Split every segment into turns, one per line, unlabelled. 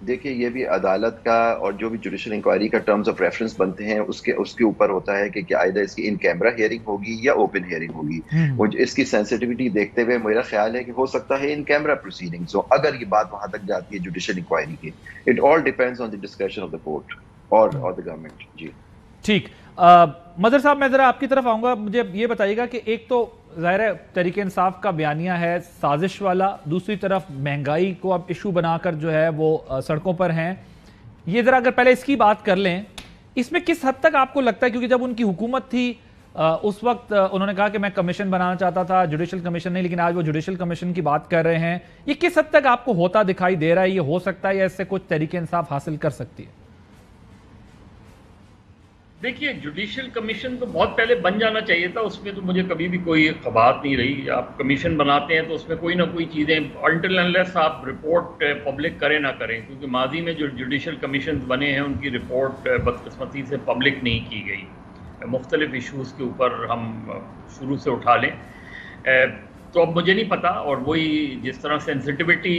دیکھیے یہ بھی عدالت کا اور جو بھی جوڈیشل انکوائری کا ٹرمز آف ریفرنس بنتے ہیں اس کے اوپر ہوتا ہے کہ کیا اس کی ان کیمرہ ہیئرنگ ہوگی یا اوپن ہیئرنگ ہوگی. اس کی سینسٹیوٹی دیکھتے ہوئے میرا خیال ہے کہ ہو سکتا ہے ان کیمرہ پروسیڈنگز ہو اگر یہ بات وہاں تک جاتی ہے جوڈیشل انکوائری کی. It all depends on the discretion of the court اور دی گورنمنٹ. جی
ٹھیک. مظہر صاحب میں ذرا آپ کی طرف آؤں گا. مجھے یہ بتائیے گا کہ ایک تو ظاہر ہے تحریک انصاف کا بیانیہ ہے سازش والا, دوسری طرف مہنگائی کو اب ایشو بنا کر جو ہے وہ سڑکوں پر ہیں. یہ ذرا اگر پہلے اس کی بات کر لیں, اس میں کس حد تک آپ کو لگتا ہے, کیونکہ جب ان کی حکومت تھی اس وقت انہوں نے کہا کہ میں کمیشن بنانا چاہتا تھا, جوڈیشل کمیشن نہیں, لیکن آج وہ جوڈیشل کمیشن کی بات کر رہے ہیں. یہ کس حد تک آپ کو ہوتا دکھائی دے رہا ہے, یہ ہو سکتا ہے یا اس سے کچھ تحریک انصاف حاصل کر سکتی ہے؟
دیکھیے جوڈیشل کمیشن تو بہت پہلے بن جانا چاہیے تھا, اس میں تو مجھے کبھی بھی کوئی قباحت نہیں رہی. آپ کمیشن بناتے ہیں تو اس میں کوئی نہ کوئی چیزیں انٹل انلیس آپ رپورٹ پبلک کریں نہ کریں, کیونکہ ماضی میں جو جوڈیشل کمیشنز بنے ہیں ان کی رپورٹ بدقسمتی سے پبلک نہیں کی گئی. مختلف ایشوز کے اوپر ہم شروع سے اٹھا لیں تو اب مجھے نہیں پتا, اور وہی جس طرح سینسٹیوٹی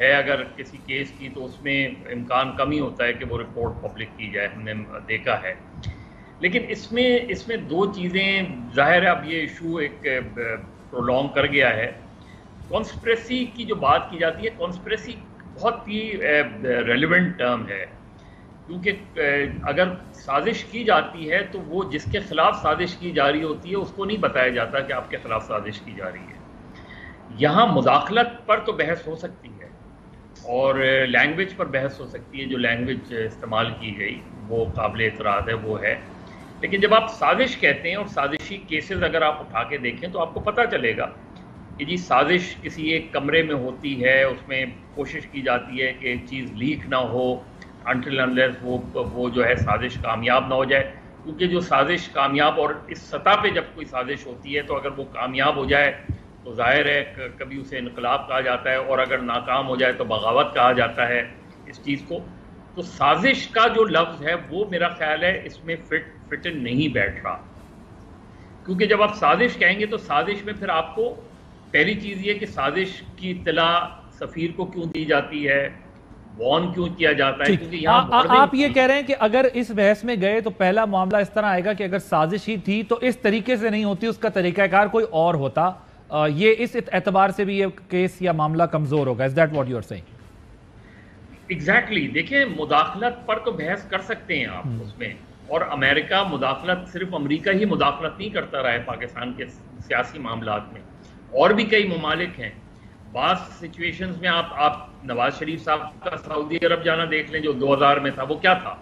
ہے اگر کسی کیس کی تو اس میں امکان کم ہی ہوتا ہے کہ وہ رپورٹ پبلک کی جائے, ہم نے دیکھا ہے. لیکن اس میں دو چیزیں ظاہر ہے, اب یہ ایشو ایک پرولونگ کر گیا ہے. کانسپریسی کی جو بات کی جاتی ہے, کانسپریسی بہت ہی ریلیونٹ ٹرم ہے, کیونکہ اگر سازش کی جاتی ہے تو وہ جس کے خلاف سازش کی جا رہی ہوتی ہے اس کو نہیں بتایا جاتا کہ آپ کے خلاف سازش کی جا رہی ہے. یہاں مداخلت پر تو بحث ہو سکتی ہے اور لینگویج پر بحث ہو سکتی ہے, جو لینگویج استعمال کی گئی وہ قابل اعتراض ہے, وہ ہے. لیکن جب آپ سازش کہتے ہیں اور سازشی کیسز اگر آپ اٹھا کے دیکھیں تو آپ کو پتہ چلے گا کہ جی سازش کسی ایک کمرے میں ہوتی ہے, اس میں کوشش کی جاتی ہے کہ چیز لیک نہ ہو انٹل انلیس وہ جو ہے سازش کامیاب نہ ہو جائے. کیونکہ جو سازش کامیاب, اور اس سطح پہ جب کوئی سازش ہوتی ہے تو اگر وہ کامیاب ہو جائے تو ظاہر ہے کبھی اسے انقلاب کہا جاتا ہے, اور اگر ناکام ہو جائے تو بغاوت کہا جاتا ہے اس چیز کو. تو سازش کا جو لفظ ہے وہ میرا خیال ہے اس میں فٹ نہیں بیٹھ رہا, کیونکہ جب آپ سازش کہیں گے تو سازش میں پھر آپ کو پہلی چیز یہ کہ سازش کی اطلاع سفیر کو کیوں دی جاتی ہے, وارن کیوں کیا جاتا ہے, کیونکہ یہاں
آپ یہ کہہ رہے ہیں کہ اگر اس بحث میں گئے تو پہلا معاملہ اس طرح آئے گا کہ اگر سازش ہی تھی تو اس طریقے سے نہیں ہوتی, اس کا طریقہ کار کوئی اور ہوتا. یہ اس اعتبار سے بھی یہ کیس یا معاملہ کمزور ہوگا. Is that what you are saying?
Exactly. دیکھیں مداخلت پر تو بحث کر سکتے ہیں آپ اس میں, اور امریکہ مداخلت, صرف امریکہ ہی مداخلت نہیں کرتا رہا ہے پاکستان کے سیاسی معاملات میں, اور بھی کئی ممالک ہیں. بعض سچویشنز میں آپ نواز شریف صاحب کا سعودی عرب جانا دیکھ لیں جو 2000 میں تھا, وہ کیا تھا,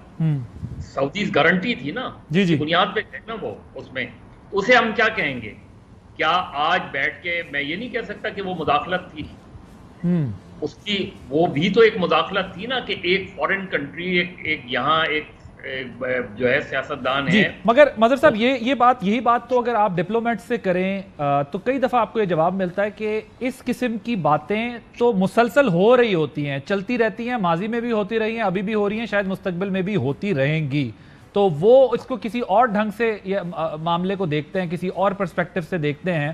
سعودیز گارنٹی تھی نا, بنیاد پہ ہے نا وہ, اس میں اسے ہم کیا کہیں گے. کیا آج بیٹھ کے میں یہ نہیں کہہ سکتا کہ وہ مداخلت تھی, اس کی وہ بھی تو ایک مداخلت تھی نا, کہ ایک فورن کنٹری ایک یہاں ایک جو ہے سیاستدان ہے.
مگر مظہر صاحب یہی بات تو اگر آپ ڈپلومیٹ سے کریں تو کئی دفعہ آپ کو یہ جواب ملتا ہے کہ اس قسم کی باتیں تو مسلسل ہو رہی ہوتی ہیں, چلتی رہتی ہیں, ماضی میں بھی ہوتی رہی ہیں, ابھی بھی ہو رہی ہیں, شاید مستقبل میں بھی ہوتی رہیں گی. تو وہ اس کو کسی اور ڈھنگ سے معاملے کو دیکھتے ہیں, کسی اور پرسپیکٹو سے دیکھتے ہیں,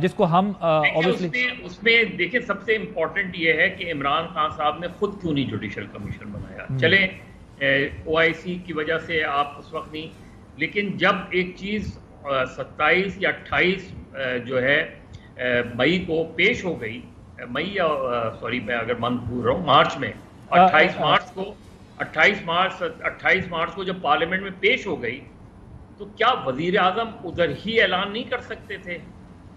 جس کو ہم
اس میں دیکھیں سب سے امپورٹنٹ یہ ہے کہ عمران خان صاحب نے خود کیوں نہیں جوڈیشل کمیشن بنایا. چلیں OIC کی وجہ سے آپ اس وقت نہیں, لیکن جب ایک چیز 27 یا 28 جو ہے مئی کو پیش ہو گئی, مئی یا سوری میں اگر من بھول رہا ہوں, مارچ میں 28 مارچ کو جب پارلیمنٹ میں پیش ہو گئی, تو کیا وزیر اعظم ادھر ہی اعلان نہیں کر سکتے تھے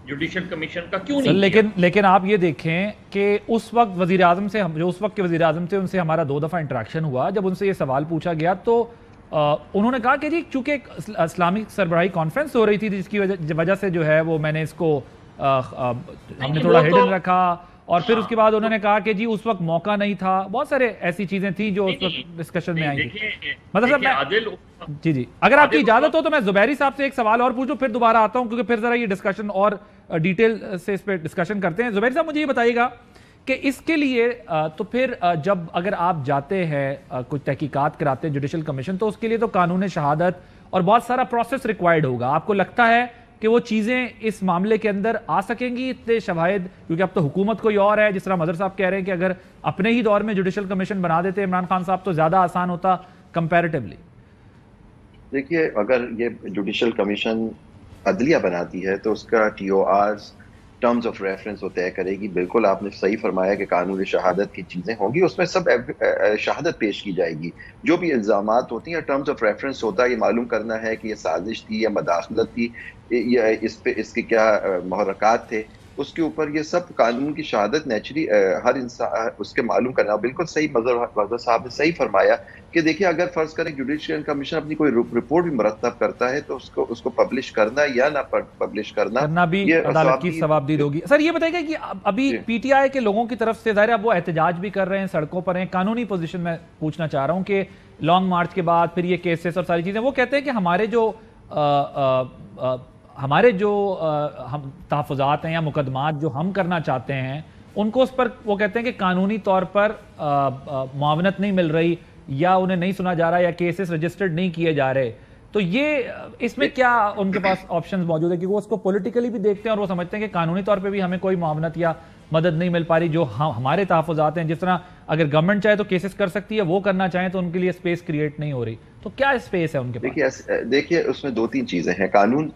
جوڈیشل کمیشن کا, کیوں نہیں؟
لیکن آپ یہ دیکھیں کہ اس وقت وزیر اعظم سے, جو اس وقت کے وزیر اعظم تھے, ان سے ہمارا 2 دفعہ انٹریکشن ہوا. جب ان سے یہ سوال پوچھا گیا تو انہوں نے کہا کہ جی چونکہ اسلامی سربراہی کانفرنس ہو رہی تھی جس کی وجہ سے جو ہے وہ میں نے اس کو ہم نے تھوڑا ہڈن رکھا, اور پھر اس کے بعد انہوں نے کہا کہ جی اس وقت موقع نہیں تھا. بہت سارے ایسی چیزیں تھیں جو اس وقت ڈسکشن میں آئی تھی. مطلب جی اگر آپ کی اجازت ہو تو میں زبیری صاحب سے ایک سوال اور پوچھوں, پھر دوبارہ آتا ہوں, کیونکہ پھر ذرا یہ ڈسکشن اور ڈیٹیل سے اس پہ ڈسکشن کرتے ہیں. زبیری صاحب مجھے یہ بتائیے گا کہ اس کے لیے تو پھر جب اگر آپ جاتے ہیں کچھ تحقیقات کراتے ہیں جوڈیشل کمیشن, تو اس کے لیے تو قانون شہادت اور بہت سارا پروسیس ریکوائرڈ ہوگا. آپ کو لگتا ہے کہ وہ چیزیں اس معاملے کے اندر آ سکیں گی اتنے شواہد؟ کیونکہ اب تو حکومت کوئی اور ہے، جس طرح مظہر صاحب کہہ رہے ہیں کہ اگر اپنے ہی دور میں جوڈیشل کمیشن بنا دیتے عمران خان صاحب تو زیادہ آسان ہوتا کمپیریٹیولی.
دیکھیے اگر یہ جوڈیشل کمیشن عدلیہ بناتی ہے تو اس کا ٹی او آرز ٹرمز آف ریفرنس وہ طے کرے گی. بالکل آپ نے صحیح فرمایا کہ قانون شہادت کی چیزیں ہوں گی، اس میں سب شہادت پیش کی جائے گی. جو بھی الزامات ہوتی ہیں ٹرمز آف ریفرنس ہوتا ہے، یہ معلوم کرنا ہے کہ یہ سازش تھی یا مداخلت تھی یا اس کے کیا محرکات تھے، اس کے اوپر یہ سب قانون کی شہادت نیچری ہر انسان اس کے معلوم کرنا. بالکل صحیح مظہر صاحب نے صحیح فرمایا کہ دیکھیے اگر فرض کریں جوڈیشل کمیشن اپنی کوئی رپورٹ بھی مرتب کرتا ہے تو اس کو پبلش کرنا یا نہ پبلش کرنا
بھی عدالت کی ثوابدید ہوگی. سر یہ بتائیے گا کہ ابھی پی ٹی آئی کے لوگوں کی طرف سے ظاہر ہے وہ احتجاج بھی کر رہے ہیں، سڑکوں پر ہیں. قانونی پوزیشن میں پوچھنا چاہ رہا ہوں کہ لانگ مارچ کے بعد پھر یہ کیسز اور ساری چیزیں، وہ کہتے ہیں کہ ہمارے جو تحفظات ہیں یا مقدمات جو ہم کرنا چاہتے ہیں ان کو اس پر وہ کہتے ہیں کہ قانونی طور پر معاونت نہیں مل رہی یا انہیں نہیں سنا جا رہا یا کیسز رجسٹرڈ نہیں کیے جا رہے. تو یہ اس میں کیا ان کے پاس آپشنز موجود ہے کہ وہ اس کو پولیٹیکلی بھی دیکھتے ہیں اور وہ سمجھتے ہیں کہ قانونی طور پہ بھی ہمیں کوئی معاونت یا مدد نہیں مل پا رہی جو ہمارے تحفظات ہیں، جس طرح اگر گورنمنٹ چاہے تو کیسز کر سکتی ہے، وہ کرنا چاہیں تو ان کے لیے سپیس کریٹ نہیں ہو رہی. تو کیا اسپیس ہے ان کے پاس؟
دیکھیے اس میں دو تین چیزیں ہیں. قانون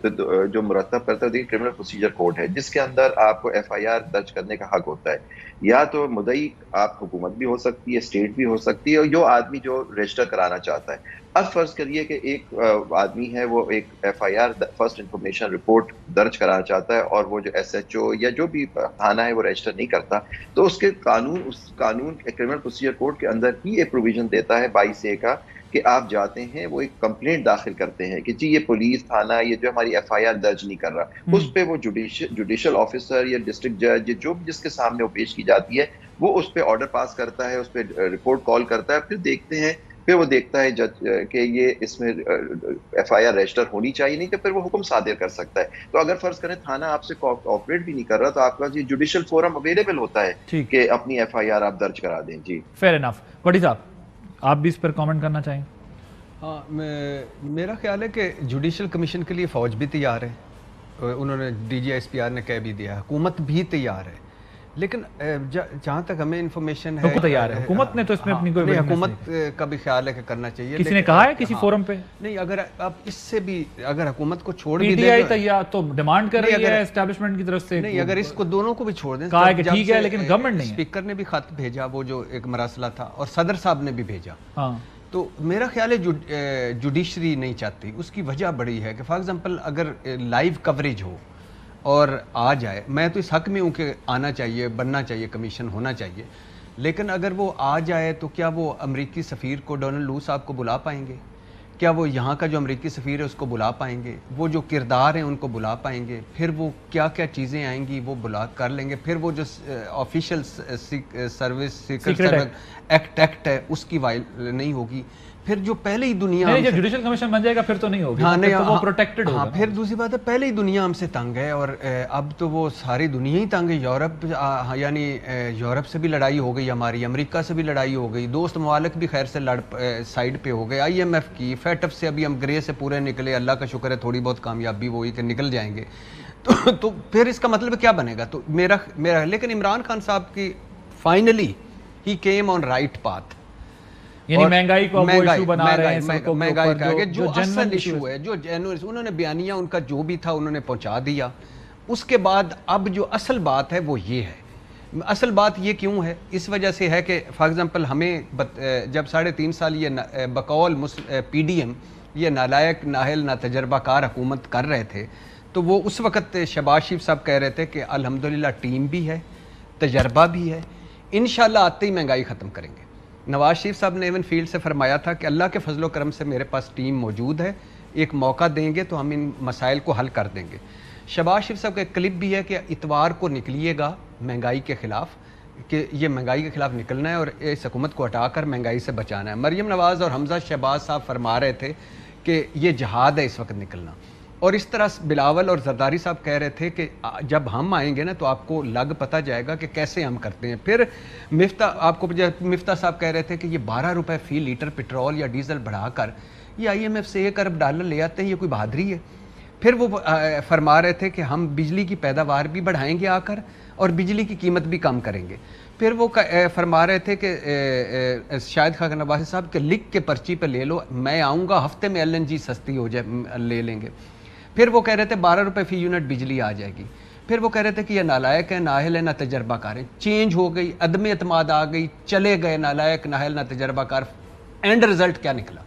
جو مرتب کرتا ہے دیکھیے کرمنل پروسیجر کوڈ ہے جس کے اندر آپ کو ایف آئی آر درج کرنے کا حق ہوتا ہے. یا تو مدعی آپ حکومت بھی ہو سکتی ہے، اسٹیٹ بھی ہو سکتی ہے، اور جو آدمی جو رجسٹر کرانا چاہتا ہے. اب فرض کریے کہ ایک آدمی ہے وہ ایک F I R first information report درج کرانا چاہتا ہے اور وہ جو ایس ایچ او یا جو بھی تھانہ ہے وہ رجسٹر نہیں کرتا، تو اس قانون کرمنل پروسیجر کوڈ کے اندر ہی ایک پروویژن دیتا ہے 22A کا کہ آپ جاتے ہیں وہ ایک کمپلینٹ داخل کرتے ہیں کہ جی یہ پولیس تھانہ یہ جو ہماری ایف آئی آر درج نہیں کر رہا. اس پہ وہ جوڈیشل آفیسر یا ڈسٹرکٹ جج جو جس کے سامنے وہ پیش کی جاتی ہے وہ اس پہ آرڈر پاس کرتا ہے، اس پہ رپورٹ کال کرتا ہے. پھر وہ دیکھتا ہے جج کہ یہ اس میں ایف آئی آر رجسٹر ہونی چاہیے، نہیں تو پھر وہ حکم صادر کر سکتا ہے. تو اگر فرض کریں تھانہ آپ سے کوآپریٹ بھی نہیں کر رہا تو آپ کا جوڈیشل فورم اویلیبل ہوتا ہے کہ اپنی ایف آئی آر آپ درج کرا دیں. جی
فیئر انف. بڑی صاحب آپ بھی اس پر کامنٹ کرنا چاہیں؟
ہاں، میرا خیال ہے کہ جوڈیشل کمیشن کے لیے فوج بھی تیار ہے، انہوں نے D G S P R نے کہہ بھی دیا، حکومت بھی تیار ہے. لیکن جہاں تک ہمیں انفارمیشن ہے
تیار ہے حکومت نے تو اس میں اپنی کوئی
حکومت کا بھی خیال ہے کہ کرنا چاہیے.
کسی نے کہا ہے کسی فورم پہ؟
نہیں، اگر آپ اس سے بھی اگر حکومت کو چھوڑ بھی
دیں، پی ٹی آئی تیار تو ڈیمانڈ کر رہی ہے اسٹیبلشمنٹ کی طرف سے.
نہیں، اگر اس کو دونوں کو بھی چھوڑ دیں،
کہا ہے کہ ٹھیک ہے لیکن گورنمنٹ نہیں.
اسپیکر نے بھی خط بھیجا، وہ جو ایک مراسلہ تھا، اور صدر صاحب نے بھی بھیجا.
ہاں،
تو میرا خیال ہے جوڈیشری نہیں چاہتی. اس کی وجہ بڑی ہے کہ فار ایگزامپل اگر لائیو کوریج ہو اور آ جائے، میں تو اس حق میں ہوں کہ آنا چاہیے، بننا چاہیے، کمیشن ہونا چاہیے، لیکن اگر وہ آ جائے تو کیا وہ امریکی سفیر کو ڈونلڈ لو صاحب کو بلا پائیں گے؟ کیا وہ یہاں کا جو امریکی سفیر ہے اس کو بلا پائیں گے؟ وہ جو کردار ہیں ان کو بلا پائیں گے؟ پھر وہ کیا کیا چیزیں آئیں گی وہ بلا کر لیں گے؟ پھر وہ جو آفیشیل سروس سیکرٹ ایکٹ ہے اس کی وائل نہیں ہوگی. پھر جو پہلے ہی دنیا
جب جوڈیشل کمیشن بن جائے گا پھر تو نہیں ہوگی.
ہاں، نہیں،
وہ پروٹیکٹڈ ہوگا.
پھر دوسری بات ہے پہلے ہی دنیا ہم سے تنگ ہے اور اب تو وہ ساری دنیا ہی تنگ ہے. یورپ یعنی یورپ سے بھی لڑائی ہو گئی ہماری، امریکہ سے بھی لڑائی ہو گئی، دوست ممالک بھی خیر سے سائڈ پہ ہو گئے، آئی ایم ایف کی، فیٹف سے ابھی ہم گرے سے پورے نکلے، اللہ کا شکر ہے تھوڑی بہت کامیابی ہوئی کہ نکل جائیں گے. تو پھر اس کا مطلب کیا بنے گا؟ تو میرا لیکن عمران خان صاحب کی finally he came on right path.
یعنی مہنگائی کو ایشو بنا رہے ہیں،
مہنگائی کا جو اصل ایشو ہے، جو انہوں نے بیانیہ ان کا جو بھی تھا انہوں نے پہنچا دیا. اس کے بعد اب جو اصل بات ہے وہ یہ ہے. اصل بات یہ کیوں ہے؟ اس وجہ سے ہے کہ فار ایگزامپل ہمیں جب 3.5 سال یہ بقول پی ڈی ایم یہ نالائق نااہل ناتجربہ کار حکومت کر رہے تھے تو وہ اس وقت شہباز شریف صاحب کہہ رہے تھے کہ الحمدللہ ٹیم بھی ہے، تجربہ بھی ہے، انشاءاللہ آتے ہی مہنگائی ختم کریں گے. نواز شریف صاحب نے ایون فیلڈ سے فرمایا تھا کہ اللہ کے فضل و کرم سے میرے پاس ٹیم موجود ہے، ایک موقع دیں گے تو ہم ان مسائل کو حل کر دیں گے. شہباز شریف صاحب کا ایک کلپ بھی ہے کہ اتوار کو نکلیے گا مہنگائی کے خلاف، کہ یہ مہنگائی کے خلاف نکلنا ہے اور اس حکومت کو ہٹا کر مہنگائی سے بچانا ہے. مریم نواز اور حمزہ شہباز صاحب فرما رہے تھے کہ یہ جہاد ہے اس وقت نکلنا. اور اس طرح بلاول اور زرداری صاحب کہہ رہے تھے کہ جب ہم آئیں گے نا تو آپ کو لگ پتہ جائے گا کہ کیسے ہم کرتے ہیں. پھر مفتاح صاحب کہہ رہے تھے کہ یہ 12 روپے فی لیٹر پٹرول یا ڈیزل بڑھا کر یہ آئی ایم ایف سے $1 ارب لے آتے ہیں، یہ کوئی بہادری ہے؟ پھر وہ فرما رہے تھے کہ ہم بجلی کی پیداوار بھی بڑھائیں گے آ کر اور بجلی کی قیمت بھی کم کریں گے. پھر وہ فرما رہے تھے کہ شاہد خاقان عباسی صاحب کہ لکھ کے پرچی پہ لے لو, میں آؤں گا ہفتے میں LNG سستی ہو جائے لے لیں گے. پھر وہ کہہ رہے تھے 12 روپے فی یونٹ بجلی آ جائے گی. پھر وہ کہہ رہے تھے کہ یہ نالائق ہے, نااہل ہے, نہ تجربہ کار ہے. چینج ہو گئی, عدم اعتماد آ گئی, چلے گئے نالائق, نااہل, نہ تجربہ کار. اینڈ رزلٹ کیا نکلا؟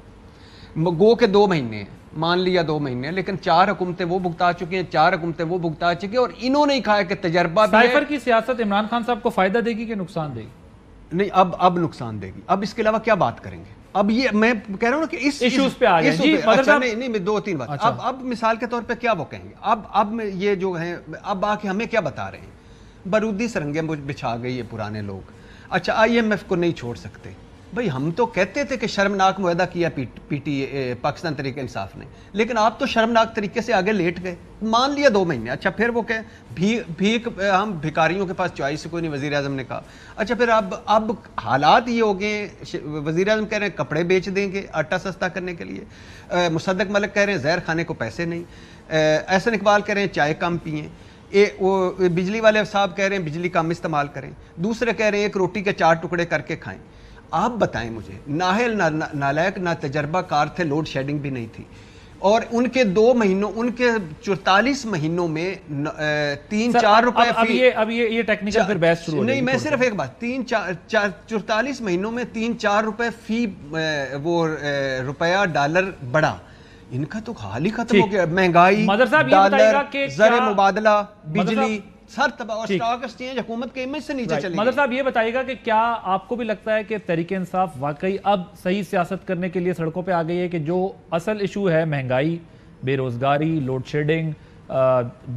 گو کے 2 مہینے ہیں, مان لیا 2 مہینے, لیکن 4 حکومتیں وہ بھگتا چکی ہیں, 4 حکومتیں وہ بھگتا چکی ہیں, اور انہوں نے کہا ہے کہ تجربہ بھی ہے.
سائفر کی سیاست عمران خان صاحب کو فائدہ دے گی کہ نقصان دے گی؟
نہیں, اب نقصان دے گی. اب اس کے علاوہ کیا بات کریں گے؟ اب یہ میں کہہ رہا ہوں نا کہ اس
ایشوز پہ آ گئے. جی
نہیں, میں 2-3 بات. اب مثال کے طور پہ کیا وہ کہیں گے؟ اب یہ جو ہیں اب آ کے ہمیں کیا بتا رہے ہیں؟ بارودی سرنگیں بچھا گئی یہ پرانے لوگ. اچھا, IMF کو نہیں چھوڑ سکتے. بھئی ہم تو کہتے تھے کہ شرمناک معاہدہ کیا PTI پاکستان تحریک انصاف نے, لیکن آپ تو شرمناک طریقے سے آگے لیٹ گئے. مان لیا 2 مہینے. اچھا, پھر وہ کہ بھیک ہم بھکاریوں کے پاس چوائس کوئی نہیں, وزیر اعظم نے کہا. اچھا, پھر اب حالات یہ ہو گئے, وزیر اعظم کہہ رہے ہیں کپڑے بیچ دیں گے آٹا سستا کرنے کے لیے, مصدق ملک کہہ رہے ہیں زہر کھانے کو پیسے نہیں, احسن اقبال کہہ رہے ہیں چائے کم پئیں, وہ بجلی والے صاحب کہہ رہے ہیں بجلی کم استعمال کریں, دوسرے کہہ رہے ہیں 1 روٹی کے 4 ٹکڑے کر کے کھائیں. آپ بتائیں مجھے, نااہل, نالائق, نہ تجربہ کار تھے, لوڈ شیڈنگ بھی نہیں تھی, اور ان کے 2 مہینوں, ان کے 44 مہینوں میں 3-4 روپے فی.
اب یہ ٹیکنیکل پھر بحث شروع ہو
نہیں, میں صرف ایک بات, 44 مہینوں میں 3-4 روپے فی وہ روپیہ ڈالر بڑھا. ان کا تو حال ہی ختم ہو گیا. مہنگائی, ڈالر, زر مبادلہ, بجلی سر تباہ, اور سٹاک ایکسچینج حکومت کے امیج سے نیچے چلی گئی.
مدر صاحب یہ بتائیے گا کہ کیا آپ کو بھی لگتا ہے کہ تحریک انصاف واقعی اب صحیح سیاست کرنے کے لیے سڑکوں پہ آ گئی ہے, کہ جو اصل ایشو ہے مہنگائی, بے روزگاری, لوڈ شیڈنگ,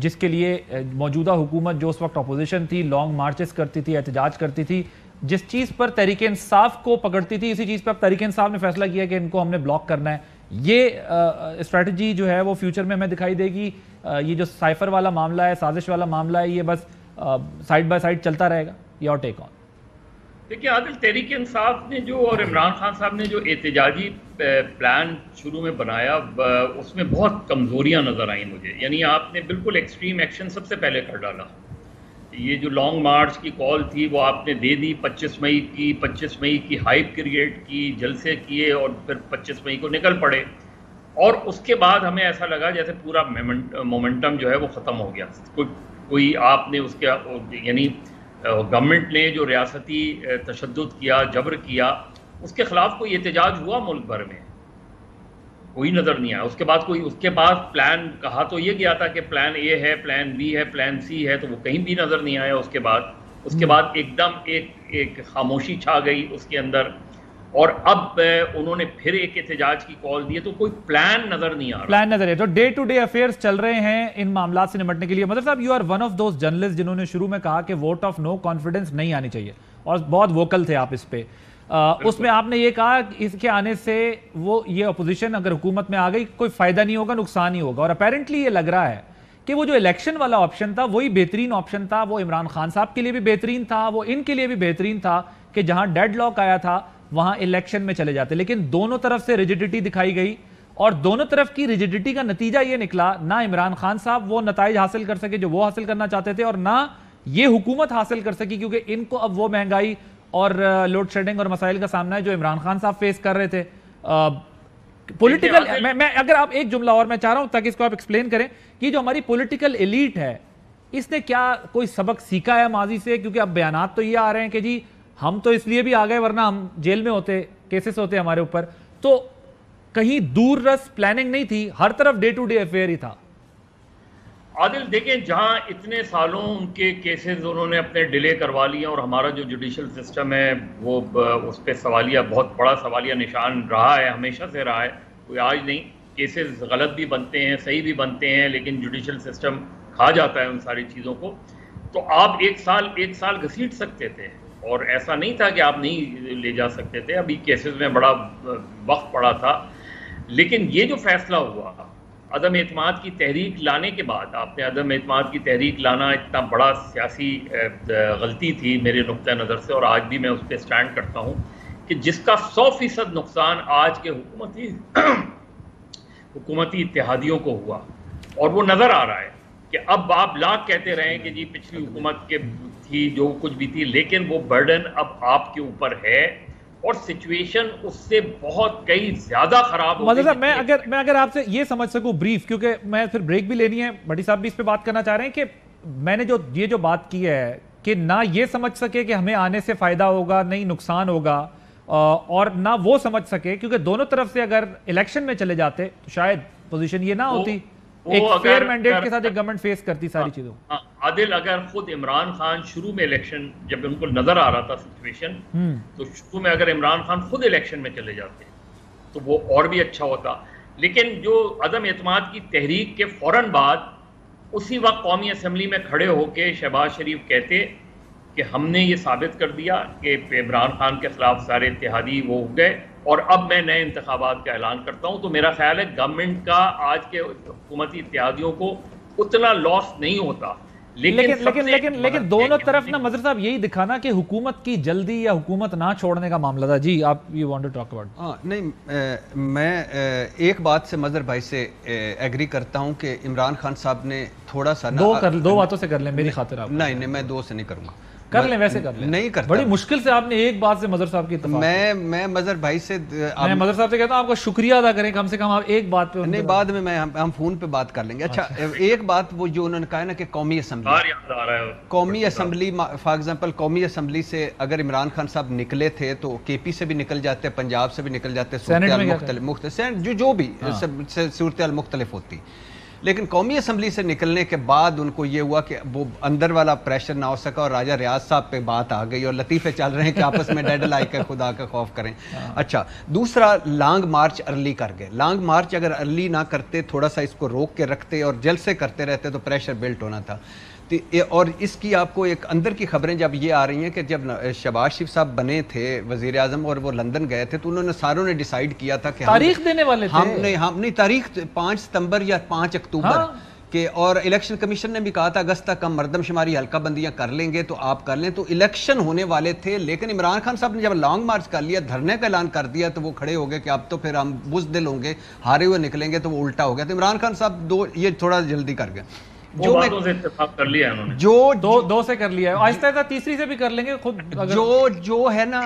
جس کے لیے موجودہ حکومت جو اس وقت اپوزیشن تھی لانگ مارچز کرتی تھی, احتجاج کرتی تھی, جس چیز پر تحریک انصاف کو پکڑتی تھی, اسی چیز پہ اب تحریک انصاف نے فیصلہ کیا کہ ان کو ہم نے بلاک کرنا ہے. یہ اسٹریٹجی جو ہے وہ فیوچر میں ہمیں دکھائی دے گی. یہ جو سائفر والا معاملہ ہے, سازش والا معاملہ ہے, یہ بس سائیڈ بائی سائیڈ چلتا رہے گا یا ٹیک آن؟
دیکھیے عادل, تحریک انصاف نے جو اور عمران خان صاحب نے جو احتجاجی پلان شروع میں بنایا, اس میں بہت کمزوریاں نظر آئیں مجھے. یعنی آپ نے بالکل ایکسٹریم ایکشن سب سے پہلے کر ڈالا. یہ جو لانگ مارچ کی کال تھی وہ آپ نے دے دی 25 مئی کی ہائپ کریٹ کی, جلسے کیے, اور پھر 25 مئی کو نکل پڑے, اور اس کے بعد ہمیں ایسا لگا جیسے پورا مومنٹم جو ہے وہ ختم ہو گیا. کوئی آپ نے اس کے یعنی گورنمنٹ نے جو ریاستی تشدد کیا, جبر کیا, اس کے خلاف کوئی احتجاج ہوا ملک بھر میں؟ کوئی نظر نہیں آیا. اس کے بعد پلان کہا تو یہ گیا تھا کہ پلان اے ہے, پلان بی ہے, پلان سی ہے, تو وہ کہیں بھی نظر نہیں آیا. اس کے بعد ایک دم ایک خاموشی چھا گئی اس کے اندر, اور اب انہوں نے پھر ایک احتجاج کی کال دی ہے, تو کوئی پلان نظر نہیں آ رہا.
پلان نظر ہے تو ڈے ٹو ڈے افیئرز چل رہے ہیں ان معاملات سے نمٹنے کے لیے. مطلب صاحب, you are one of those journalist جنہوں نے شروع میں کہا کہ ووٹ آف نو کانفیڈنس نہیں آنی چاہیے, اور بہت ووکل تھے آپ اس پہ. اس میں آپ نے یہ کہا کہ اس کے آنے سے وہ یہ اپوزیشن اگر حکومت میں آ گئی کوئی فائدہ نہیں ہوگا, نقصان ہی ہوگا. اور اپیرنٹلی یہ لگ رہا ہے کہ وہ جو الیکشن والا آپشن تھا وہی بہترین آپشن تھا. وہ عمران خان صاحب کے لیے بھی بہترین تھا, وہ ان کے لیے بھی بہترین تھا کہ جہاں ڈیڈ لاک آیا تھا وہاں الیکشن میں چلے جاتے. لیکن دونوں طرف سے ریجیڈیٹی دکھائی گئی, اور دونوں طرف کی ریجیڈیٹی کا نتیجہ یہ نکلا, نہ عمران خان صاحب وہ نتائج حاصل کر سکے جو وہ حاصل کرنا چاہتے تھے, اور نہ یہ حکومت حاصل کر سکی, کیونکہ ان کو اب وہ مہنگائی اور لوڈ شیڈنگ اور مسائل کا سامنا ہے جو عمران خان صاحب فیس کر رہے تھے. پولیٹیکل, میں اگر آپ ایک جملہ اور میں چاہ رہا ہوں تاکہ اس کو آپ ایکسپلین کریں کہ جو ہماری پولیٹیکل ایلیٹ ہے اس نے کیا کوئی سبق سیکھا ہے ماضی سے؟ کیونکہ اب بیانات تو یہ آ رہے ہیں کہ جی ہم تو اس لیے بھی آ گئے ورنہ ہم جیل میں ہوتے, کیسز ہوتے ہمارے اوپر. تو کہیں دور رس پلاننگ نہیں تھی, ہر طرف ڈے ٹو ڈے افیئر ہی تھا.
عادل دیکھیں, جہاں اتنے سالوں ان کے کیسز انہوں نے اپنے ڈیلے کروا لیے, اور ہمارا جو جوڈیشل سسٹم ہے وہ اس پہ سوالیہ, بہت بڑا سوالیہ نشان رہا ہے, ہمیشہ سے رہا ہے, کوئی آج نہیں. کیسز غلط بھی بنتے ہیں, صحیح بھی بنتے ہیں, لیکن جوڈیشل سسٹم کھا جاتا ہے ان ساری چیزوں کو. تو آپ ایک سال گھسیٹ سکتے تھے, اور ایسا نہیں تھا کہ آپ نہیں لے جا سکتے تھے. ابھی کیسز میں بڑا وقت پڑا تھا, لیکن یہ جو فیصلہ ہوا عدم اعتماد کی تحریک لانے کے بعد, آپ نے عدم اعتماد کی تحریک لانا اتنا بڑا سیاسی غلطی تھی میرے نقطہ نظر سے, اور آج بھی میں اس پہ سٹینڈ کرتا ہوں کہ جس کا 100% نقصان آج کے حکومتی اتحادیوں کو ہوا. اور وہ نظر آ رہا ہے کہ اب آپ لاکھ کہتے رہیں کہ جی پچھلی حکومت کے تھی جو کچھ بھی تھی، لیکن وہ برڈن اب آپ کے اوپر ہے اور سچویشن اس سے بہت کئی زیادہ خراب ہو گئی.
میں اگر آپ سے یہ سمجھ سکوں بریف، کیونکہ میں پھر بریک بھی لینی ہے، بھٹی صاحب بھی اس پہ بات کرنا چاہ رہے ہیں، کہ میں نے جو بات کی ہے کہ نہ یہ سمجھ سکے کہ ہمیں آنے سے فائدہ ہوگا نہیں نقصان ہوگا، اور نہ وہ سمجھ سکے، کیونکہ دونوں طرف سے اگر الیکشن میں چلے جاتے تو شاید پوزیشن یہ نہ ہوتی، ایک فیئر مینڈیٹ کے ساتھ ایک گورنمنٹ فیس کرتی ساری چیزوں.
عادل اگر خود عمران خان شروع میں الیکشن جب ان کو نظر آ رہا تھا سچویشن، تو شروع میں اگر عمران خان خود الیکشن میں چلے جاتے تو وہ اور بھی اچھا ہوتا. لیکن جو عدم اعتماد کی تحریک کے فوراً بعد اسی وقت قومی اسمبلی میں کھڑے ہو کے شہباز شریف کہتے کہ ہم نے یہ ثابت کر دیا کہ عمران خان کے خلاف سارے اتحادی وہ ہو گئے اور اب میں نئے انتخابات کا اعلان کرتا ہوں، تو میرا خیال ہے گورنمنٹ کا آج کے حکومتی اتحادیوں کو اتنا لاس نہیں ہوتا.
لیکن دونوں طرف نا مظہر صاحب یہی دکھانا کہ حکومت کی جلدی یا حکومت نہ چھوڑنے کا معاملہ تھا. جی آپ یہ وانٹ ٹو ٹاک اباؤٹ.
نہیں، میں ایک بات سے مظہر بھائی سے ایگری کرتا ہوں کہ عمران خان صاحب نے تھوڑا سا
دو باتوں سے کر لیں میری خاطر. آپ
نہیں میں دو سے نہیں کروں گا.
کر لیں ویسے کر لیں. نہیں کرتا. بڑی مشکل سے آپ نے ایک بات سے مظہر صاحب کی اتفاق.
میں مظہر بھائی سے
میں مظہر صاحب سے کہتا ہوں آپ کا شکریہ ادا کریں کم سے کم آپ ایک بات پہ.
نہیں بعد میں ہم فون پہ بات کر لیں گے. اچھا ایک بات وہ جو انہوں نے کہا نا کہ قومی اسمبلی فار ایگزامپل قومی اسمبلی سے اگر عمران خان صاحب نکلے تھے تو کے پی سے بھی نکل جاتے، پنجاب سے بھی نکل جاتے، صورتحال مختلف جو بھی صورتحال مختلف ہوتی. لیکن قومی اسمبلی سے نکلنے کے بعد ان کو یہ ہوا کہ وہ اندر والا پریشر نہ ہو سکا اور راجہ ریاض صاحب پہ بات آ گئی اور لطیفے چل رہے ہیں کہ آپس میں ڈیڈل آئی کے خدا کا خوف کریں. اچھا دوسرا لانگ مارچ ارلی کر گئے. لانگ مارچ اگر ارلی نہ کرتے، تھوڑا سا اس کو روک کے رکھتے اور جلسے کرتے رہتے تو پریشر بلٹ ہونا تھا. اور اس کی آپ کو ایک اندر کی خبریں جب یہ آ رہی ہیں کہ جب شہباز شریف صاحب بنے تھے وزیر اعظم اور وہ لندن گئے تھے تو انہوں نے ساروں نے ڈیسائیڈ کیا تھا کہ
تاریخ دینے والے تھے.
ہم نہیں تاریخ 5 ستمبر یا 5 اکتوبر کہ، اور الیکشن کمیشن نے بھی کہا تھا اگست تک ہم مردم شماری حلقہ بندیاں کر لیں گے تو آپ کر لیں. تو الیکشن ہونے والے تھے لیکن عمران خان صاحب نے جب لانگ مارچ کر لیا، دھرنے کا اعلان کر دیا تو وہ کھڑے ہو گئے کہ اب تو پھر ہم بزدل ہوں گے، ہارے ہوئے نکلیں گے، تو وہ الٹا ہو گیا. تو عمران خان صاحب یہ تھوڑا جلدی کر گئے.
جو اتفاق کر لیا انہوں نے،
دو سے کر لیا، آہستہ آہستہ تیسری سے بھی کر لیں گے خود.
جو ہے نا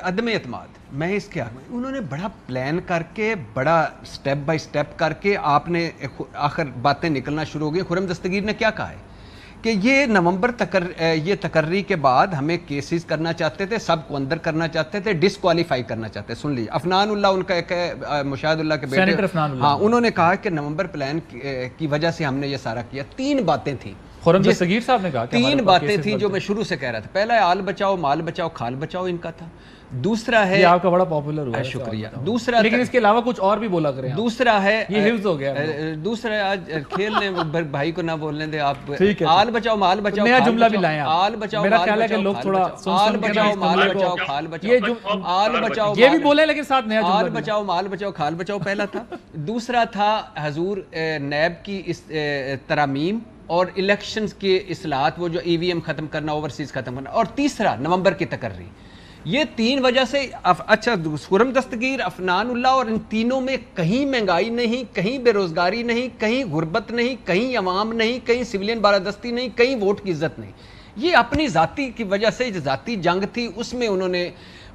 عدم اعتماد، میں اس کے انہوں نے بڑا پلان کر کے، بڑا سٹیپ بائی سٹیپ کر کے آپ نے آخر باتیں نکلنا شروع ہو گئی. خرم دستگیر نے کیا کہا ہے کہ یہ نومبر یہ تقرری کے بعد ہمیں کیسز کرنا چاہتے تھے، سب کو اندر کرنا چاہتے تھے، ڈسکوالیفائی کرنا چاہتے تھے. سن لیجیے، افنان اللہ ان کا ایک ہے، مشاہد اللہ کے بیٹے، ہاں انہوں نے کہا کہ نومبر پلان کی وجہ سے ہم نے یہ سارا کیا. 3 باتیں تھیں.
خرم دستگیر صاحب نے کہا
3 باتیں تھیں جو میں شروع سے کہہ رہا تھا. پہلا ہے آل بچاؤ مال بچاؤ کھال بچاؤ ان کا تھا. دوسرا ہے،
آپ کا بڑا پاپولر ہوا ہے،
شکریہ. دوسرا
لیکن اس کے علاوہ کچھ اور بھی بولا کریں.
دوسرا ہے
یہ حفظ ہو گیا.
دوسرا آج کھیلنے بھائی کو نہ بولنے دے آپ. آل بچاؤ مال بچاؤ
نیا جملہ بھی لائیں آپ.
آل بچاؤ
میرا خیال ہے کہ لوگ تھوڑا
آل بچاؤ مال بچاؤ کھال بچاؤ، آل بچاؤ
یہ بھی بولے لیکن ساتھ نیا
آل بچاؤ مال بچاؤ کھال بچاؤ پہلا تھا. دوسرا تھا حضور نیب کی ترامیم اور الیکشنز کے اصلاحات، وہ جو ای وی ایم ختم کرنا، اوورسیز ختم کرنا. اور تیسرا نومبر کی تقرری. یہ 3 وجہ سے اچھا خرم دستگیر، افنان اللہ، اور ان تینوں میں کہیں مہنگائی نہیں، کہیں بے روزگاری نہیں، کہیں غربت نہیں، کہیں عوام نہیں، کہیں سویلین بالادستی نہیں، کہیں ووٹ کی عزت نہیں. یہ اپنی ذاتی کی وجہ سے جو ذاتی جنگ تھی اس میں انہوں نے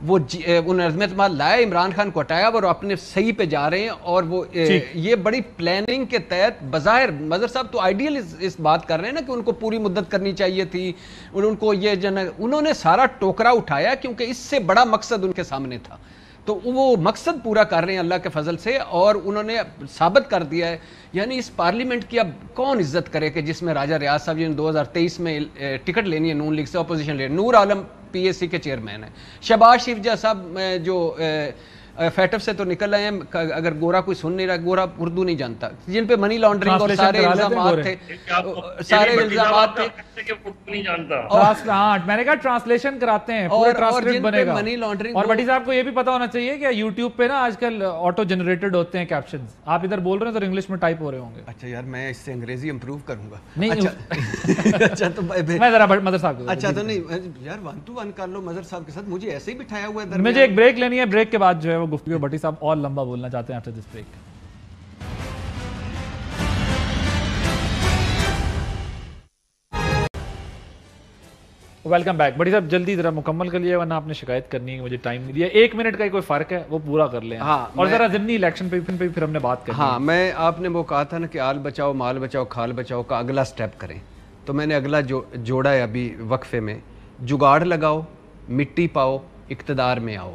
وہ عزم اعتماد لایا، عمران خان کو ہٹایا اور اپنے صحیح پہ جا رہے ہیں. اور وہ یہ بڑی پلاننگ کے تحت بظاہر مظہر صاحب تو آئیڈیل اس بات کر رہے ہیں نا کہ ان کو پوری مدت کرنی چاہیے تھی، ان کو یہ انہوں نے سارا ٹوکرا اٹھایا کیونکہ اس سے بڑا مقصد ان کے سامنے تھا. تو وہ مقصد پورا کر رہے ہیں اللہ کے فضل سے، اور انہوں نے ثابت کر دیا ہے. یعنی اس پارلیمنٹ کی اب کون عزت کرے کہ جس میں راجہ ریاض صاحب جن 2023 میں ٹکٹ لینی ہے نون لیگ سے، اپوزیشن لیڈر نور عالم پی ایس سی کے چیئرمین ہیں، شہباز شریف جا صاحب جو فیٹف سے تو نکل آئے ہیں. اگر گورا کوئی سن نہیں رہا، گورا اردو نہیں جانتا، جن پہ منی لانڈرنگ اور سارے الزامات تھے، سارے الزامات تھے.
میں نے کہا ٹرانسلیشن کراتے ہیں، پورا ٹرانسلیٹ بنے گا. اور بھٹی صاحب کو یہ بھی پتا ہونا چاہیے کہ یوٹیوب پہ نا آج کل آٹو جنریٹڈ ہوتے ہیں کیپشنز. آپ ادھر بول رہے ہیں تو انگلش میں ٹائپ ہو رہے ہوں گے.
اچھا یار میں اس سے انگریزی امپروو کروں گا.
نہیں
اچھا تو
میں ذرا مظہر صاحب کو،
اچھا تو نہیں یار 1 to 1 کر لو مظہر صاحب کے ساتھ، مجھے ایسے ہی بٹھایا ہوا ہے.
مجھے ایک بریک لینی ہے، بریک کے بعد جو ہے وہ گفتگو بھٹی صاحب اور لمبا بولنا چاہتے ہیں. After this break. Welcome back. بڑی صاحب جلدی ذرا مکمل کر لیے ورنہ آپ نے شکایت کرنی ہے, مجھے ٹائم نہیں دیا. 1 منٹ کا ہی کوئی فرق ہے وہ پورا کر لیں.
ہاں,
اور ذرا ضمنی الیکشن پہ پھر ہم نے بات کرنی.
ہاں, میں آپ نے وہ کہا تھا نا کہ آل بچاؤ مال بچاؤ کھال بچاؤ کا اگلا سٹیپ کریں, تو میں نے اگلا جو جوڑا ہے ابھی وقفے میں, جگاڑ لگاؤ, مٹی پاؤ, اقتدار میں آؤ.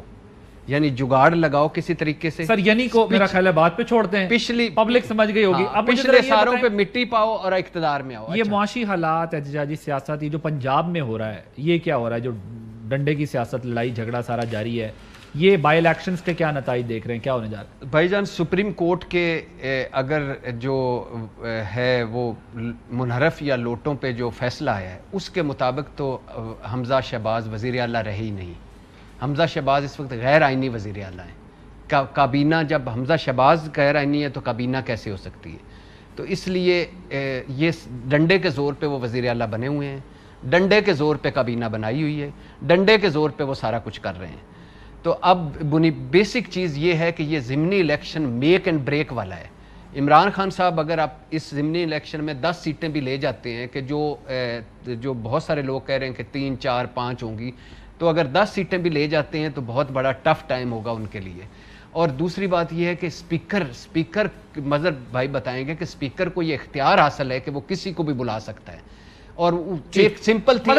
یعنی جگاڑ لگاؤ کسی طریقے سے.
سر یعنی کو میرا خیال ہے بات پہ چھوڑتے ہیں,
پچھلی
پبلک سمجھ گئی ہوگی.
اب پچھلے سالوں پہ مٹی پاؤ اور اقتدار میں آؤ.
یہ معاشی حالات, احتجاجی سیاست, یہ جو پنجاب میں ہو رہا ہے, یہ کیا ہو رہا ہے؟ جو ڈنڈے کی سیاست, لڑائی جھگڑا سارا جاری ہے, یہ بائی الیکشنز کے کیا نتائج دیکھ رہے ہیں, کیا ہونے جا رہا ہے؟
بھائی جان, سپریم کورٹ کے اگر جو ہے وہ منحرف یا لوٹوں پہ جو فیصلہ آیا ہے اس کے مطابق تو حمزہ شہباز وزیر اعلیٰ رہے ہی نہیں. حمزہ شہباز اس وقت غیر آئینی وزیر اعلیٰ ہیں. کابینہ, جب حمزہ شہباز غیر آئینی ہے تو کابینہ کیسے ہو سکتی ہے؟ تو اس لیے یہ ڈنڈے کے زور پہ وہ وزیر اعلیٰ بنے ہوئے ہیں, ڈنڈے کے زور پہ کابینہ بنائی ہوئی ہے, ڈنڈے کے زور پہ وہ سارا کچھ کر رہے ہیں. تو اب بیسک چیز یہ ہے کہ یہ ضمنی الیکشن میک اینڈ بریک والا ہے. عمران خان صاحب اگر آپ اس ضمنی الیکشن میں 10 سیٹیں بھی لے جاتے ہیں, کہ جو بہت سارے لوگ کہہ رہے ہیں کہ 3, 4, 5 ہوں گی, تو اگر 10 سیٹیں بھی لے جاتے ہیں تو بہت بڑا ٹف ٹائم ہوگا ان کے لیے. اور دوسری بات یہ ہے کہ اسپیکر مظہر بھائی بتائیں گے کہ اسپیکر کو یہ اختیار حاصل ہے کہ وہ کسی کو بھی بلا سکتا ہے. اور ایک سمپل تھی,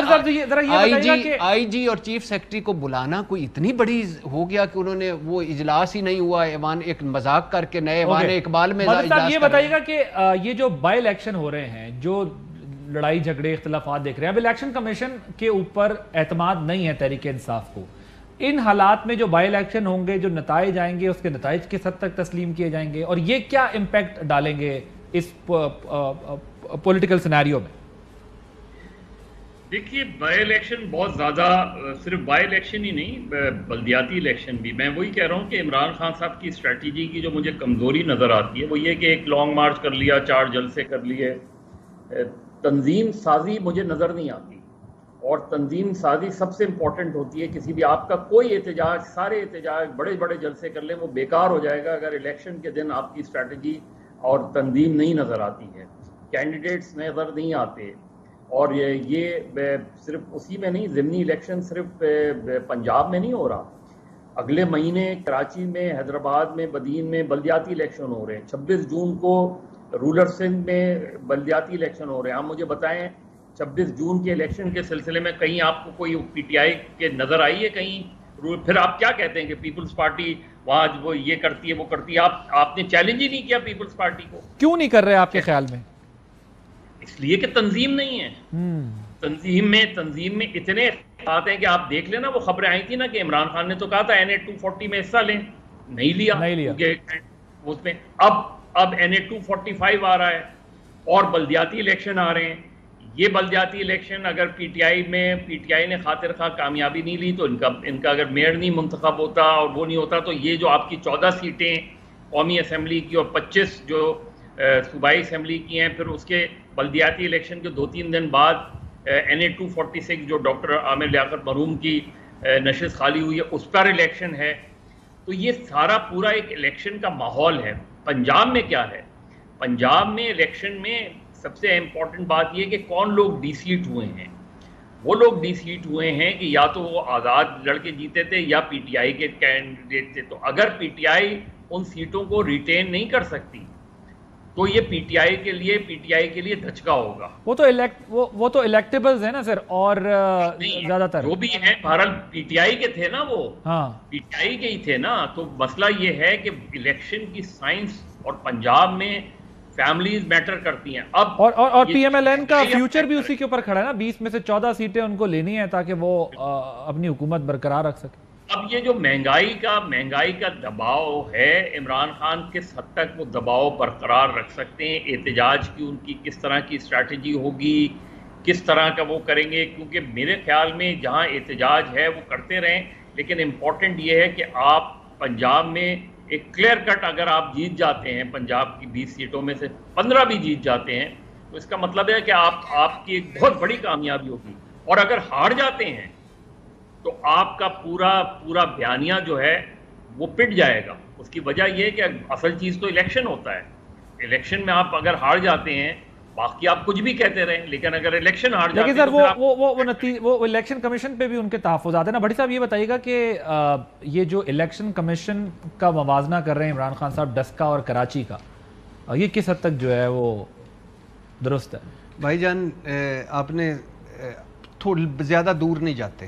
آئی جی اور چیف سیکرٹری کو بلانا کوئی اتنی بڑی ہو گیا کہ انہوں نے وہ اجلاس ہی نہیں ہوا, ایوان ایک مذاق کر کے نئے ایوان اقبال میں اجلاس.
یہ بتائیے گا کہ یہ جو بائی الیکشن ہو رہے ہیں, جو لڑائی جھگڑے اختلافات دیکھ رہے ہیں, اب الیکشن کمیشن کے اوپر اعتماد نہیں ہے تحریک انصاف کو. ان حالات میں جو بائی الیکشن ہوں گے, جو نتائج آئیں گے, اس کے نتائج کس حد تک تسلیم کیے جائیں گے, اور یہ کیا امپیکٹ ڈالیں گے اس پولیٹیکل سینیریو میں؟
دیکھیے, بائی الیکشن بہت زیادہ, صرف بائی الیکشن ہی نہیں, بلدیاتی الیکشن بھی. میں وہی کہہ رہا ہوں کہ عمران خان صاحب کی اسٹریٹجی کی جو مجھے کمزوری نظر آتی ہے وہ یہ کہ ایک لانگ مارچ کر لیا, 4 جلسے کر لیے, تنظیم سازی مجھے نظر نہیں آتی. اور تنظیم سازی سب سے امپورٹنٹ ہوتی ہے. کسی بھی آپ کا کوئی احتجاج, سارے احتجاج بڑے بڑے جلسے کر لیں, وہ بیکار ہو جائے گا اگر الیکشن کے دن آپ کی اسٹریٹجی اور تنظیم نہیں نظر آتی ہے, کینڈیڈیٹس نظر نہیں آتے. اور یہ صرف اسی میں نہیں, ضمنی الیکشن صرف پنجاب میں نہیں ہو رہا. اگلے مہینے کراچی میں, حیدرآباد میں, بدین میں بلدیاتی الیکشن ہو رہے ہیں. 26 جون کو رولر سندھ میں بلدیاتی الیکشن ہو رہے ہیں. آپ مجھے بتائیں 26 جون کے الیکشن کے سلسلے میں کہیں آپ کو کوئی پی ٹی آئی کے نظر آئی ہے کہیں؟ پھر آپ کیا کہتے ہیں کہ پیپلز پارٹی وہاں وہ یہ کرتی ہے وہ کرتی ہے. آپ نے چیلنج ہی نہیں کیا پیپلز پارٹی کو.
کیوں نہیں کر رہے آپ کے خیال میں؟
اس لیے کہ تنظیم نہیں ہے. تنظیم میں اتنے اختلافات ہیں کہ آپ دیکھ لیں نا, وہ خبریں آئی تھی نا کہ عمران خان نے تو کہا تھا NA 240 میں حصہ لیں, نہیں لیا. اس میں اب NA 245 آ رہا ہے اور بلدیاتی الیکشن آ رہے ہیں. یہ بلدیاتی الیکشن اگر پی ٹی آئی نے خاطر خواہ کامیابی نہیں لی تو ان کا اگر میئر نہیں منتخب ہوتا اور وہ نہیں ہوتا تو یہ جو آپ کی 14 سیٹیں قومی اسمبلی کی اور 25 جو صوبائی اسمبلی کی ہیں, پھر اس کے بلدیاتی الیکشن کے 2-3 دن بعد NA 246 جو ڈاکٹر عامر لیاقت مرحوم کی نشست خالی ہوئی ہے اس پر الیکشن ہے. تو یہ سارا پورا ایک الیکشن کا ماحول ہے. پنجاب میں کیا ہے؟ پنجاب میں الیکشن میں سب سے امپورٹنٹ بات یہ کہ کون لوگ ڈی سیٹ ہوئے ہیں. وہ لوگ ڈی سیٹ ہوئے ہیں کہ یا تو وہ آزاد لڑ کے جیتے تھے یا پی ٹی آئی کے کینڈیڈیٹ تھے. تو اگر پی ٹی آئی ان سیٹوں کو ریٹین نہیں کر سکتی تو یہ پی ٹی آئی کے لیے دھچکا ہوگا.
وہ تو الیکٹیبلز ہیں نا سر, اور زیادہ تر
جو بھی ہیں بہرحال پی ٹی آئی کے تھے نا, وہ پی ٹی آئی کے ہی تھے نا. تو مسئلہ یہ ہے کہ الیکشن کی سائنس اور پنجاب میں فیملیز میٹر کرتی ہیں. اب
اور پی ایم ایل این کا فیوچر بھی اسی کے اوپر کھڑا ہے نا. 20 میں سے 14 سیٹیں ان کو لینی ہیں تاکہ وہ اپنی حکومت برقرار رکھ سکے.
اب یہ جو مہنگائی کا دباؤ ہے, عمران خان کس حد تک وہ دباؤ برقرار رکھ سکتے ہیں, احتجاج کی ان کی کس طرح کی اسٹریٹجی ہوگی, کس طرح کا وہ کریں گے. کیونکہ میرے خیال میں جہاں احتجاج ہے وہ کرتے رہیں, لیکن امپورٹنٹ یہ ہے کہ آپ پنجاب میں ایک کلیئر کٹ, اگر آپ جیت جاتے ہیں پنجاب کی 20 سیٹوں میں سے 15 بھی جیت جاتے ہیں تو اس کا مطلب ہے کہ آپ کی ایک بہت بڑی کامیابی ہوگی. اور اگر ہار جاتے ہیں تو آپ کا پورا بیانیہ جو ہے وہ پٹ جائے گا. اس کی وجہ یہ ہے کہ اصل چیز تو الیکشن ہوتا ہے. الیکشن میں آپ اگر ہار جاتے ہیں باقی آپ کچھ بھی کہتے رہیں، لیکن اگر الیکشن ہار جاتے
لیکن سر وہ الیکشن کمیشن پہ بھی ان کے تحفظات ہیں نا. بھٹی صاحب یہ بتائیے گا کہ یہ جو الیکشن کمیشن کا موازنہ کر رہے ہیں عمران خان صاحب ڈسکا اور کراچی کا، یہ کس حد تک جو ہے وہ درست ہے؟
بھائی جان آپ نے تھوڑا زیادہ دور نہیں جاتے.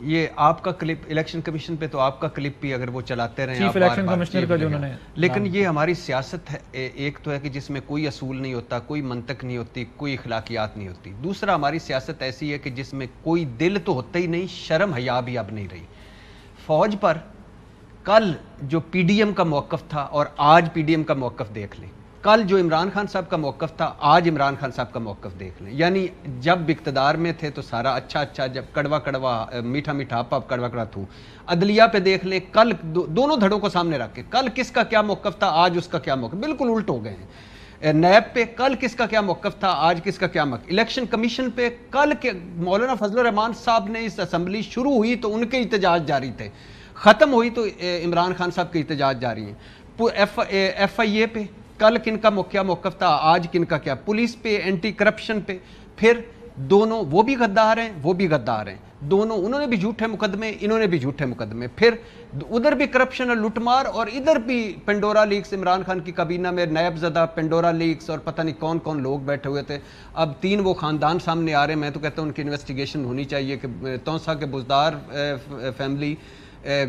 یہ آپ کا کلپ الیکشن کمیشن پہ تو آپ کا کلپ بھی اگر وہ چلاتے رہے
چیف الیکشن کمشنر کا جو انہوں نے،
لیکن یہ ہماری سیاست ہے. ایک تو ہے کہ جس میں کوئی اصول نہیں ہوتا، کوئی منطق نہیں ہوتی، کوئی اخلاقیات نہیں ہوتی. دوسرا ہماری سیاست ایسی ہے کہ جس میں کوئی دل تو ہوتا ہی نہیں، شرم حیا بھی اب نہیں رہی. فوج پر کل جو پی ڈی ایم کا موقف تھا اور آج پی ڈی ایم کا موقف دیکھ لیں. کل جو عمران خان صاحب کا موقف تھا، آج عمران خان صاحب کا موقف دیکھ لیں. یعنی جب اقتدار میں تھے تو سارا اچھا، جب کڑوا کڑوا میٹھا میٹھا پپ کڑوا کڑوا تھو. عدلیہ پہ دیکھ لیں، کل دونوں دھڑوں کو سامنے رکھ کے کل کس کا کیا موقف تھا، آج اس کا کیا موقف، بالکل الٹ ہو گئے ہیں. نیب پہ کل کس کا کیا موقف تھا، آج کس کا کیا موقف. الیکشن کمیشن پہ کل کے مولانا فضل الرحمان صاحب نے اس اسمبلی شروع ہوئی تو ان کے احتجاج جاری تھے، ختم ہوئی تو عمران خان صاحب کے احتجاج جاری ہیں. ایف آئی اے پہ کل کن کا کیا موقف تھا، آج کن کا کیا. پولیس پہ، اینٹی کرپشن پہ، پھر دونوں وہ بھی غدار ہیں، وہ بھی غدار ہیں. دونوں انہوں نے بھی جھوٹے مقدمے، انہوں نے بھی جھوٹے مقدمے. پھر ادھر بھی کرپشن اور لوٹ مار، اور ادھر بھی پنڈورا لیکس. عمران خان کی کابینہ میں نیب زدہ، پنڈورا لیکس اور پتہ نہیں کون کون لوگ بیٹھے ہوئے تھے. اب 3 وہ خاندان سامنے آ رہے ہیں. میں تو کہتا ہوں ان کی انویسٹیگیشن ہونی چاہیے کہ تونسا کے بزدار فیملی،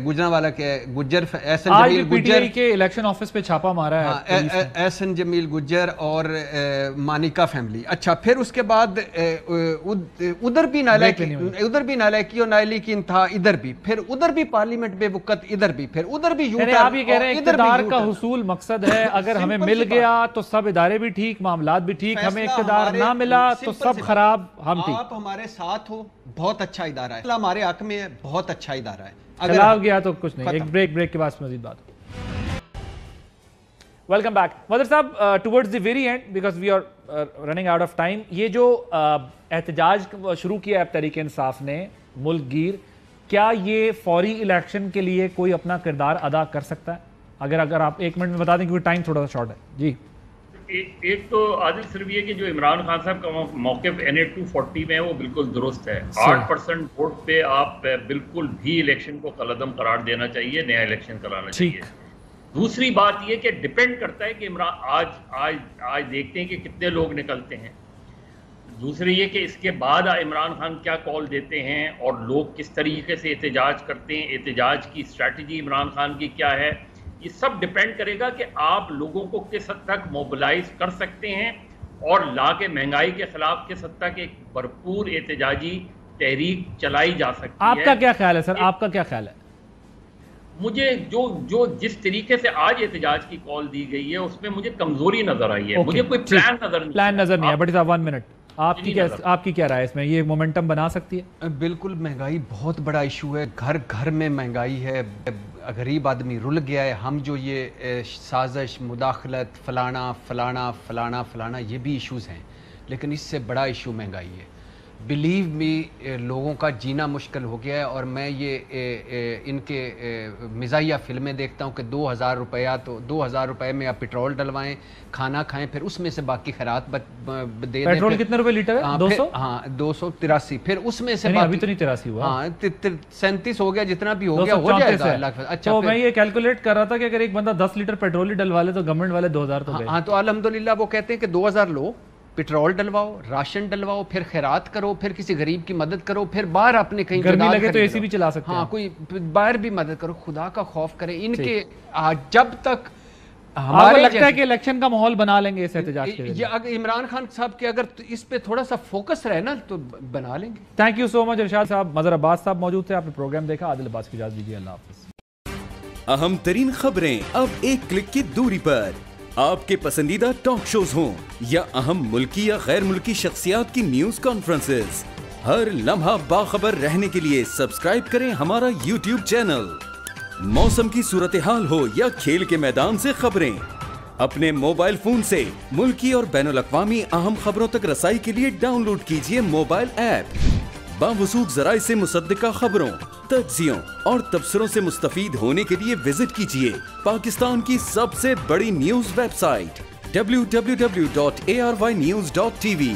گجرانوالا کے گجر، ایسن جمیل گجر
کے الیکشن آفس پہ چھاپا مارا ہے،
ایسن جمیل گجر اور مانیکا فیملی. اچھا، پھر اس کے بعد ادھر بھی نالائکی اور نائلی کی انتہا ادھر بھی، پھر ادھر بھی پارلیمنٹ بے وقت ادھر بھی، پھر ادھر بھی یوں.
آپ یہ کہہ رہے ہیں اقتدار کا حصول مقصد ہے، اگر ہمیں مل گیا تو سب ادارے بھی ٹھیک، معاملات بھی ٹھیک. ہمیں اقتدار نہ ملا تو سب خراب، ہم ٹھیک.
آپ ہمارے ساتھ ہو، بہت اچھا ادارہ ہے، ہمارے حق میں ہے، بہت اچھا ادارہ ہے.
خلاف گیا تو کچھ نہیں. ایک بریک کے بعد مزید بات. ویلکم بیک مدر صاحب. Towards the very end because we are running out of time, یہ جو احتجاج شروع کیا ہے تحریک انصاف نے ملک گیر، کیا یہ فوری الیکشن کے لیے کوئی اپنا کردار ادا کر سکتا ہے؟ اگر آپ 1 منٹ میں بتا دیں کیونکہ ٹائم تھوڑا سا شارٹ ہے. جی.
ایک تو عادل صرف یہ کہ جو عمران خان صاحب کا موقف NA 240 میں ہے وہ بالکل درست ہے. 8% ووٹ پہ آپ بالکل بھی الیکشن کو قلعدم قرار دینا چاہیے، نیا الیکشن کرانا چاہیے. دوسری بات یہ کہ ڈیپینڈ کرتا ہے کہ عمران آج دیکھتے ہیں کہ کتنے لوگ نکلتے ہیں. دوسری یہ کہ اس کے بعد عمران خان کیا کال دیتے ہیں اور لوگ کس طریقے سے احتجاج کرتے ہیں، احتجاج کی اسٹریٹجی عمران خان کی کیا ہے. یہ سب ڈیپینڈ کرے گا کہ آپ لوگوں کو کس حد تک موبلائز کر سکتے ہیں اور لا کے مہنگائی کے خلاف کس حد تک ایک بھرپور احتجاجی تحریک چلائی جا سکتی ہے.
آپ کا کیا خیال ہے سر؟ آپ کا کیا خیال ہے؟
مجھے جو جس طریقے سے آج احتجاج کی کال دی گئی ہے اس میں مجھے کمزوری نظر آئی ہے. مجھے کوئی پلان نظر نہیں
ہے. بٹ صاحب 1 منٹ، آپ کی کیا رائے اس میں؟ یہ مومنٹم بنا سکتی ہے؟
بالکل. مہنگائی بہت بڑا ایشو ہے، گھر گھر میں مہنگائی ہے، غریب آدمی رل گیا ہے. ہم جو یہ سازش، مداخلت، فلانا یہ بھی ایشوز ہیں، لیکن اس سے بڑا ایشو مہنگائی ہے. بلیو می، لوگوں کا جینا مشکل ہو گیا ہے. اور میں یہ ان کے مزاحیہ فلمیں دیکھتا ہوں کہ 2000 روپیہ تو 2000 روپے میں آپ پٹرول ڈلوائیں، کھانا کھائیں، پھر اس میں سے باقی خیرات دے دیں.
پیٹرول کتنے روپے لیٹر ہے؟ 200؟
ہاں 283. پھر اس میں سے
ابھی تو نہیں 83 ہوا.
ہاں 37 ہو گیا، جتنا بھی ہو گیا ہو جائے گا.
اچھا، تو میں یہ کیلکولیٹ کر رہا تھا کہ اگر ایک بندہ 10 لیٹر پیٹرول ہی ڈلوا لے تو گورنمنٹ والے 2000 تو گئے.
ہاں تو الحمدللہ وہ کہتے ہیں کہ 2000 لو، پٹرول ڈلواؤ، راشن ڈلواؤ، پھر خیرات کرو، پھر کسی غریب کی مدد کرو، پھر باہر اپنے کہیں
گرمی لگے تو AC بھی چلا سکتے ہیں.
ہاں کوئی باہر بھی مدد کرو. خدا کا خوف کرے ان کے. جب تک
ہمارے لگتا ہے کہ الیکشن کا ماحول بنا لیں گے اس احتجاج کے لیے،
اگر عمران خان صاحب کے اگر اس پہ تھوڑا سا فوکس رہے نا تو بنا لیں گے.
تھینک یو سو مچ ارشاد صاحب. مظہر عباس صاحب موجود تھے، آپ نے پروگرام دیکھا. عادل عباس کی اجازت دیجیے. اللہ حافظ.
اہم ترین خبریں اب ایک کلک کی دوری پر. آپ کے پسندیدہ ٹاک شوز ہوں یا اہم ملکی یا غیر ملکی شخصیات کی نیوز کانفرنسز، ہر لمحہ باخبر رہنے کے لیے سبسکرائب کریں ہمارا YouTube چینل. موسم کی صورتحال ہو یا کھیل کے میدان سے خبریں، اپنے موبائل فون سے ملکی اور بین الاقوامی اہم خبروں تک رسائی کے لیے ڈاؤن لوڈ کیجیے موبائل ایپ. باوثوق ذرائع سے مصدقہ خبروں، تجزیوں اور تبصروں سے مستفید ہونے کے لیے وزٹ کیجیے پاکستان کی سب سے بڑی نیوز ویب سائٹ www.arYnews.tv।